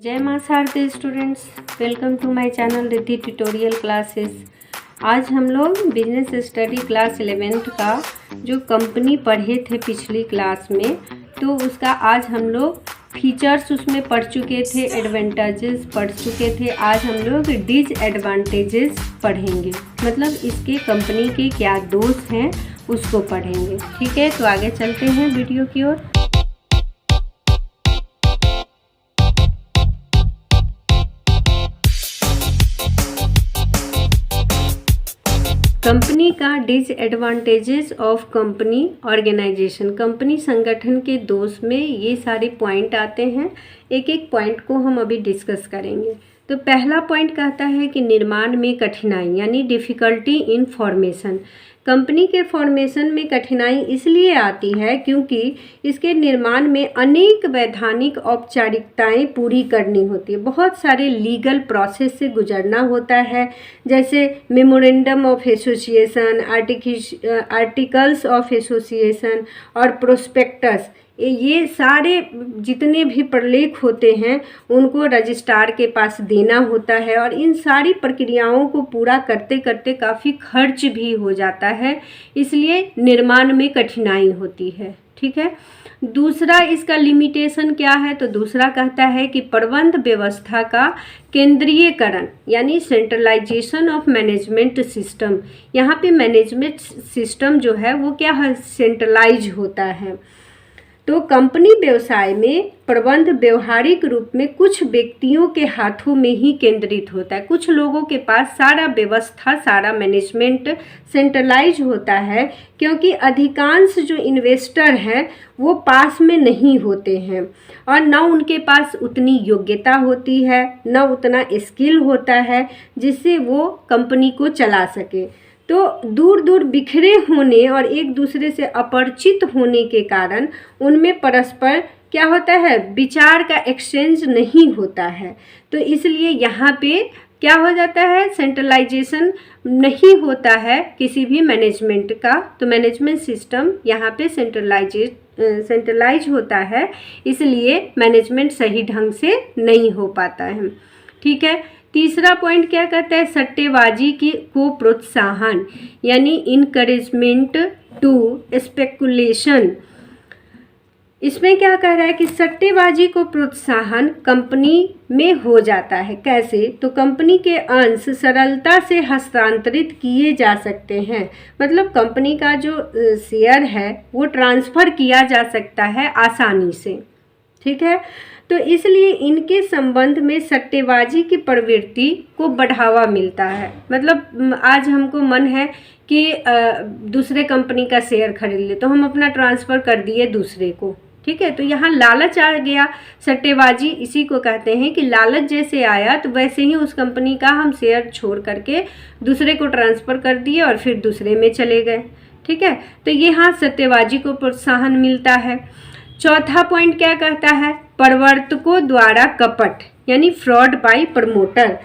जय मां Sharde students, welcome to my channel Riddhi tutorial classes. आज हम लोग बिजनेस स्टडी क्लास 11th का जो कंपनी पढ़े थे पिछली क्लास में, तो उसका आज हम लोग फीचर्स उसमें पढ़ चुके थे, एडवांटेजेस पढ़ चुके थे। आज हम लोग डिसएडवांटेजेस पढ़ेंगे, मतलब इसके कंपनी के क्या दोष हैं उसको पढ़ेंगे। ठीक है, तो आगे चलते हैं वीडियो की ओर। कंपनी का disadvantages of company organisation, company संगठन के दोष में ये सारे पॉइंट आते हैं। एक एक पॉइंट को हम अभी डिस्कस करेंगे। तो पहला पॉइंट कहता है कि निर्माण में कठिनाई यानी डिफ़िकल्टी इन फॉर्मेशन। कंपनी के फॉर्मेशन में कठिनाई इसलिए आती है क्योंकि इसके निर्माण में अनेक वैधानिक औपचारिकताएं पूरी करनी होती है, बहुत सारे लीगल प्रोसेस से गुजरना होता है, जैसे memorandum of association, articles of association और प्रोस्पेक्टस। ये सारे जितने भी प्रलेख होते हैं उनको रजिस्ट्रार के पास देना होता है, और इन सारी प्रक्रियाओं को पूरा करते करते काफ़ी खर्च भी हो जाता है, इसलिए निर्माण में कठिनाई होती है। ठीक है, दूसरा इसका लिमिटेशन क्या है, तो दूसरा कहता है कि प्रबंध व्यवस्था का केंद्रीयकरण यानी सेंट्रलाइजेशन ऑफ मैनेजमेंट सिस्टम। यहाँ पे मैनेजमेंट सिस्टम जो है वो क्या है, सेंट्रलाइज होता है। तो कंपनी व्यवसाय में प्रबंध व्यवहारिक रूप में कुछ व्यक्तियों के हाथों में ही केंद्रित होता है। कुछ लोगों के पास सारा व्यवस्था, सारा मैनेजमेंट सेंट्रलाइज होता है, क्योंकि अधिकांश जो इन्वेस्टर हैं वो पास में नहीं होते हैं, और न उनके पास उतनी योग्यता होती है, न उतना स्किल होता है जिससे वो कंपनी को चला सके। तो दूर दूर बिखरे होने और एक दूसरे से अपरिचित होने के कारण उनमें परस्पर क्या होता है, विचार का एक्सचेंज नहीं होता है। तो इसलिए यहाँ पे क्या हो जाता है, सेंट्रलाइजेशन नहीं होता है किसी भी मैनेजमेंट का। तो मैनेजमेंट सिस्टम यहाँ पे सेंट्रलाइज होता है, इसलिए मैनेजमेंट सही ढंग से नहीं हो पाता है। ठीक है, तीसरा पॉइंट क्या कहता है, सट्टेबाजी को प्रोत्साहन यानी इनकरेजमेंट टू स्पेकुलेशन। इसमें क्या कह रहा है कि सट्टेबाजी को प्रोत्साहन कंपनी में हो जाता है। कैसे, तो कंपनी के अंश सरलता से हस्तांतरित किए जा सकते हैं, मतलब कंपनी का जो शेयर है वो ट्रांसफ़र किया जा सकता है आसानी से। ठीक है, तो इसलिए इनके संबंध में सट्टेबाजी की प्रवृत्ति को बढ़ावा मिलता है। मतलब आज हमको मन है कि दूसरे कंपनी का शेयर खरीद ले, तो हम अपना ट्रांसफ़र कर दिए दूसरे को। ठीक है, तो यहाँ लालच आ गया, सट्टेबाजी इसी को कहते हैं कि लालच जैसे आया तो वैसे ही उस कंपनी का हम शेयर छोड़ करके दूसरे को ट्रांसफ़र कर दिए और फिर दूसरे में चले गए। ठीक है, तो यहाँ सट्टेबाजी को प्रोत्साहन मिलता है। चौथा पॉइंट क्या कहता है, प्रवर्तकों द्वारा कपट यानी फ्रॉड बाय प्रमोटर।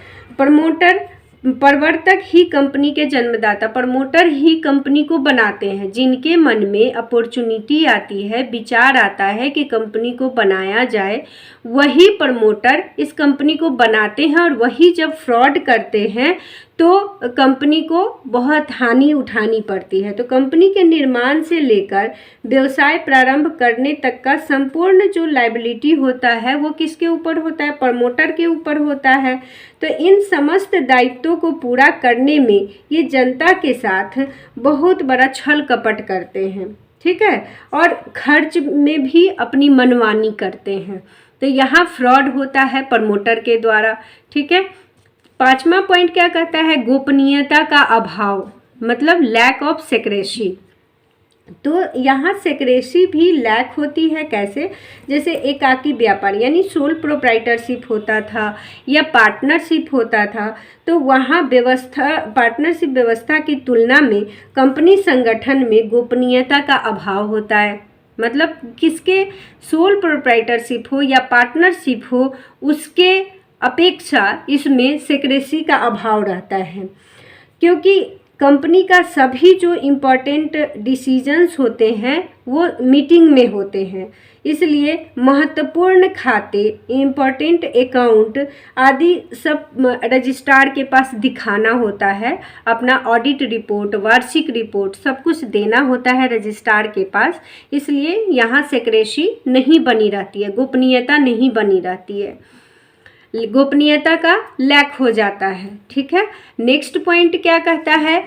प्रवर्तक ही कंपनी के जन्मदाता, प्रमोटर ही कंपनी को बनाते हैं। जिनके मन में अपॉर्चुनिटी आती है, विचार आता है कि कंपनी को बनाया जाए, वही प्रमोटर इस कंपनी को बनाते हैं, और वही जब फ्रॉड करते हैं तो कंपनी को बहुत हानि उठानी पड़ती है। तो कंपनी के निर्माण से लेकर व्यवसाय प्रारंभ करने तक का संपूर्ण जो लायबिलिटी होता है वो किसके ऊपर होता है, प्रमोटर के ऊपर होता है। तो इन समस्त दायित्वों को पूरा करने में ये जनता के साथ बहुत बड़ा छल कपट करते हैं। ठीक है, और खर्च में भी अपनी मनमानी करते हैं। तो यहाँ फ्रॉड होता है प्रमोटर के द्वारा। ठीक है, पांचवा पॉइंट क्या कहता है, गोपनीयता का अभाव, मतलब लैक ऑफ सेक्रेसी। तो यहाँ सेक्रेसी भी लैक होती है। कैसे, जैसे एकाकी व्यापार यानी सोल प्रोप्राइटरशिप होता था या पार्टनरशिप होता था, तो वहाँ पार्टनरशिप व्यवस्था की तुलना में कंपनी संगठन में गोपनीयता का अभाव होता है। मतलब किसके सोल प्रोप्राइटरशिप हो या पार्टनरशिप हो, उसके अपेक्षा इसमें सेक्रेसी का अभाव रहता है, क्योंकि कंपनी का सभी जो इम्पोर्टेंट डिसीजंस होते हैं वो मीटिंग में होते हैं, इसलिए महत्वपूर्ण खाते, इम्पोर्टेंट अकाउंट आदि सब रजिस्ट्रार के पास दिखाना होता है। अपना ऑडिट रिपोर्ट, वार्षिक रिपोर्ट सब कुछ देना होता है रजिस्ट्रार के पास, इसलिए यहाँ सेक्रेसी नहीं बनी रहती है, गोपनीयता नहीं बनी रहती है, गोपनीयता का लैक हो जाता है। ठीक है, नेक्स्ट पॉइंट क्या कहता है,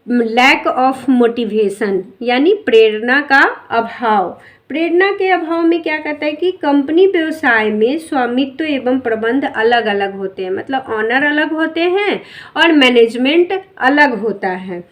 लैक ऑफ मोटिवेशन यानी प्रेरणा का अभाव। प्रेरणा के अभाव में क्या कहता है कि कंपनी व्यवसाय में स्वामित्व एवं प्रबंध अलग अलग होते हैं, मतलब ऑनर अलग होते हैं और मैनेजमेंट अलग होता है।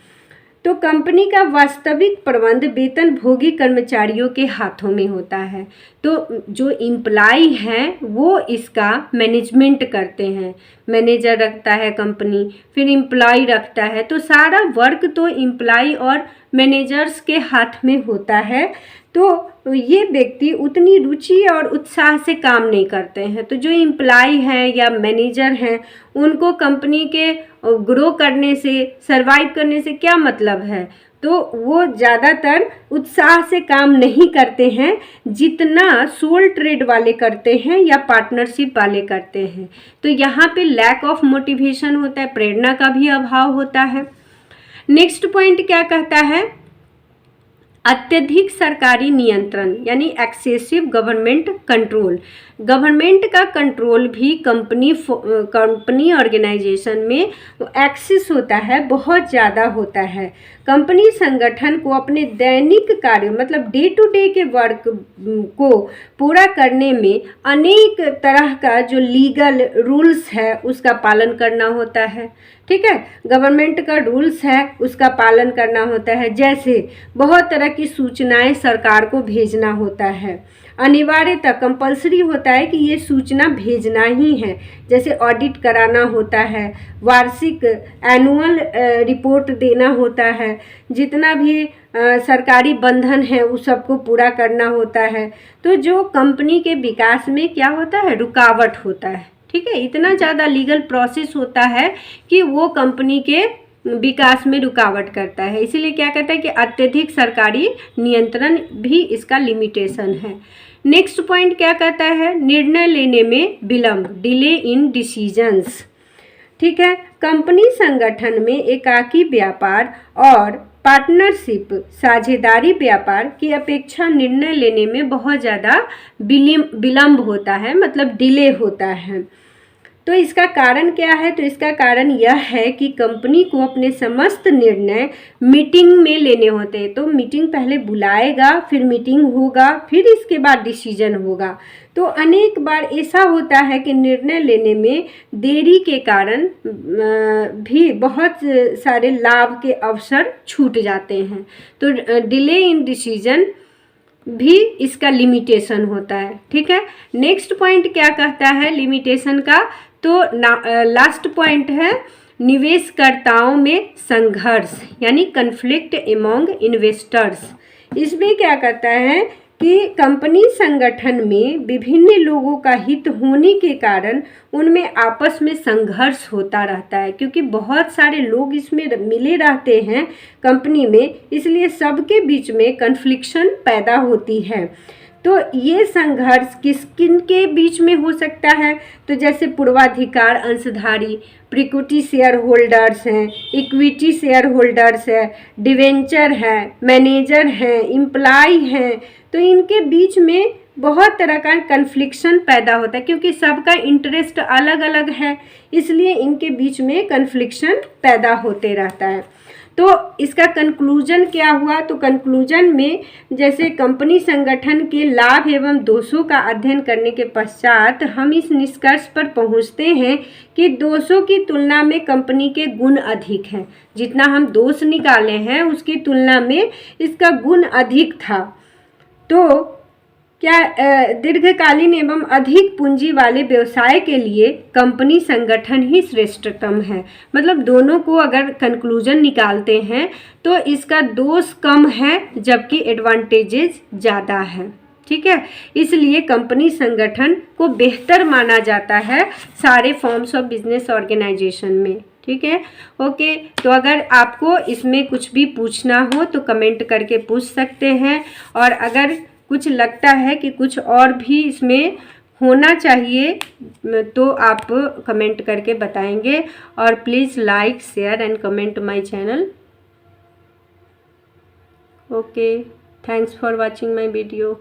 तो कंपनी का वास्तविक प्रबंध वेतन भोगी कर्मचारियों के हाथों में होता है। तो जो इम्प्लाई हैं वो इसका मैनेजमेंट करते हैं, मैनेजर रखता है कंपनी, फिर इम्प्लाई रखता है, तो सारा वर्क तो इम्प्लाई और मैनेजर्स के हाथ में होता है। तो ये व्यक्ति उतनी रुचि और उत्साह से काम नहीं करते हैं। तो जो इम्प्लाई हैं या मैनेजर हैं उनको कंपनी के ग्रो करने से, सरवाइव करने से क्या मतलब है, तो वो ज़्यादातर उत्साह से काम नहीं करते हैं जितना सोल ट्रेड वाले करते हैं या पार्टनरशिप वाले करते हैं। तो यहाँ पे लैक ऑफ मोटिवेशन होता है, प्रेरणा का भी अभाव होता है। नेक्स्ट पॉइंट क्या कहता है, अत्यधिक सरकारी नियंत्रण यानी एक्सेसिव गवर्नमेंट कंट्रोल। गवर्नमेंट का कंट्रोल भी कंपनी ऑर्गेनाइजेशन में एक्सेस होता है, बहुत ज़्यादा होता है। कंपनी संगठन को अपने दैनिक कार्य मतलब डे टू डे के वर्क को पूरा करने में अनेक तरह का जो लीगल रूल्स है उसका पालन करना होता है। ठीक है, गवर्नमेंट का रूल्स है उसका पालन करना होता है, जैसे बहुत तरह की सूचनाएं सरकार को भेजना होता है, अनिवार्यतः कंपलसरी होता है कि ये सूचना भेजना ही है, जैसे ऑडिट कराना होता है, वार्षिक एनुअल रिपोर्ट देना होता है, जितना भी सरकारी बंधन है उस सबको पूरा करना होता है। तो जो कंपनी के विकास में क्या होता है, रुकावट होता है। ठीक है, इतना ज़्यादा लीगल प्रोसेस होता है कि वो कंपनी के विकास में रुकावट करता है, इसीलिए क्या कहता है कि अत्यधिक सरकारी नियंत्रण भी इसका लिमिटेशन है। नेक्स्ट पॉइंट क्या कहता है, निर्णय लेने में विलंब, डिले इन डिसीजंस। ठीक है, कंपनी संगठन में एकाकी व्यापार और पार्टनरशिप साझेदारी व्यापार की अपेक्षा निर्णय लेने में बहुत ज़्यादा विलंब होता है, मतलब डिले होता है। तो इसका कारण क्या है, तो इसका कारण यह है कि कंपनी को अपने समस्त निर्णय मीटिंग में लेने होते हैं। तो मीटिंग पहले बुलाएगा, फिर मीटिंग होगा, फिर इसके बाद डिसीजन होगा। तो अनेक बार ऐसा होता है कि निर्णय लेने में देरी के कारण भी बहुत सारे लाभ के अवसर छूट जाते हैं। तो डिले इन डिसीजन भी इसका लिमिटेशन होता है। ठीक है, नेक्स्ट पॉइंट क्या कहता है लिमिटेशन का, तो लास्ट पॉइंट है निवेशकर्ताओं में संघर्ष यानी कन्फ्लिक्ट एमोंग इन्वेस्टर्स। इसमें क्या कहता है कि कंपनी संगठन में विभिन्न लोगों का हित होने के कारण उनमें आपस में संघर्ष होता रहता है, क्योंकि बहुत सारे लोग इसमें मिले रहते हैं कंपनी में, इसलिए सबके बीच में कन्फ्लिक्शन पैदा होती है। तो ये संघर्ष किन के बीच में हो सकता है, तो जैसे पूर्वाधिकार अंशधारी, प्रिक्विटी शेयर होल्डर्स हैं, इक्विटी शेयर होल्डर्स है, डिवेंचर है, मैनेजर हैं, इम्प्लाई हैं, तो इनके बीच में बहुत तरह का कन्फ्लिक्शन पैदा होता है, क्योंकि सबका इंटरेस्ट अलग अलग है, इसलिए इनके बीच में कन्फ्लिक्शन पैदा होते रहता है। तो इसका कंक्लूजन क्या हुआ, तो कंक्लूजन में जैसे कंपनी संगठन के लाभ एवं दोषों का अध्ययन करने के पश्चात हम इस निष्कर्ष पर पहुंचते हैं कि दोषों की तुलना में कंपनी के गुण अधिक हैं। जितना हम दोष निकाले हैं उसकी तुलना में इसका गुण अधिक था। तो क्या दीर्घकालीन एवं अधिक पूंजी वाले व्यवसाय के लिए कंपनी संगठन ही श्रेष्ठतम है। मतलब दोनों को अगर कंक्लूजन निकालते हैं तो इसका दोष कम है जबकि एडवांटेजेस ज़्यादा है। ठीक है, इसलिए कंपनी संगठन को बेहतर माना जाता है सारे फॉर्म्स ऑफ बिजनेस ऑर्गेनाइजेशन में। ठीक है। ओके, तो अगर आपको इसमें कुछ भी पूछना हो तो कमेंट करके पूछ सकते हैं, और अगर कुछ लगता है कि कुछ और भी इसमें होना चाहिए तो आप कमेंट करके बताएंगे। और please like, share and comment my channel. Okay, thanks for watching my video.